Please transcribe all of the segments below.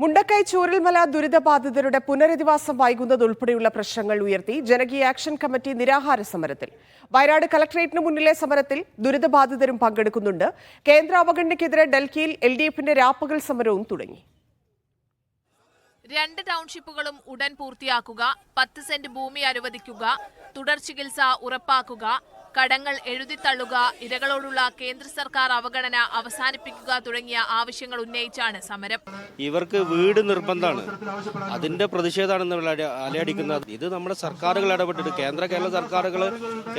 മുണ്ടക്കൈ ചൂരൽമല ദുരിതബാധിതരുടെ പുനരധിവാസം വൈകുന്നതുൾപ്പെടെയുള്ള പ്രശ്നങ്ങൾ ഉയർത്തി ജനകീയ ആക്ഷൻ കമ്മിറ്റി നിരാഹാര സമരത്തിൽ. വയനാട് കളക്ടറേറ്റിന് മുന്നിലെ സമരത്തിൽ ദുരിതബാധിതരും പങ്കെടുക്കുന്നുണ്ട്. കേന്ദ്ര അവഗണനയ്ക്കെതിരെ ഡൽഹിയിൽ LDFന്റെ രാപ്പകൽ സമരവും തുടങ്ങി. 2 ടൗൺഷിപ്പുകളും ഉടൻ പൂർത്തിയാക്കുക, 10 സെന്റ് ഭൂമി അനുവദിക്കുക, തുടർ ചികിത്സ ഉറപ്പാക്കുക, കടങ്ങൾ എഴുതിത്തള്ളുക, ഇരകളോടുള്ള കേന്ദ്ര സർക്കാർ അവഗണന അവസാനിപ്പിക്കുക തുടങ്ങിയ ആവശ്യങ്ങൾ ഉന്നയിച്ചാണ് സമരം. ഇവർക്ക് വീട് നിർബന്ധമാണ്, അതിന്റെ പ്രതിഷേധമാണ് അലയടിക്കുന്നത്. ഇത് നമ്മുടെ സർക്കാരുകൾ ഇടപെട്ടിട്ട്, കേരള സർക്കാരുകൾ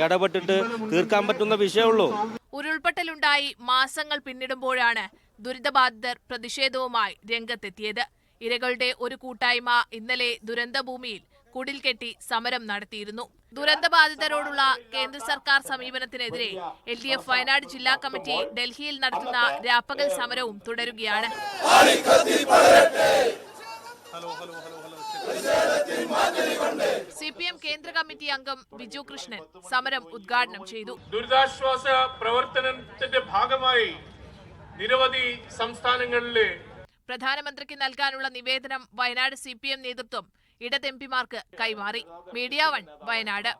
ഇടപെട്ടിട്ട് തീർക്കാൻ പറ്റുന്ന വിഷയമുള്ളൂ. ഉരുൾപൊട്ടലുണ്ടായി മാസങ്ങൾ പിന്നിടുമ്പോഴാണ് ദുരിതബാധിതർ പ്രതിഷേധവുമായി രംഗത്തെത്തിയത്. ഇരകളുടെ ഒരു കൂട്ടായ്മ ഇന്നലെ ദുരന്തഭൂമിയിൽ കുടിൽ കെട്ടി സമരം നടത്തിയിരുന്നു. ദുരന്തബാധിതരോടുള്ള കേന്ദ്ര സർക്കാർ സമീപനത്തിനെതിരെ LDF വയനാട് ജില്ലാ കമ്മിറ്റി ഡൽഹിയിൽ നടത്തുന്ന രാപ്പകൽ സമരവും തുടരുകയാണ്. CPM കേന്ദ്ര കമ്മിറ്റി അംഗം ബിജു കൃഷ്ണൻ സമരം ഉദ്ഘാടനം ചെയ്തു. ദുരിതാശ്വാസ പ്രവർത്തനത്തിന്റെ ഭാഗമായി നിരവധി സംസ്ഥാനങ്ങളിലെ പ്രധാനമന്ത്രിക്ക് നൽകാനുള്ള നിവേദനം വയനാട് CPM നേതൃത്വം ഇടത് MP മാർക്ക് കൈമാറി. മീഡിയ 1 വയനാട്.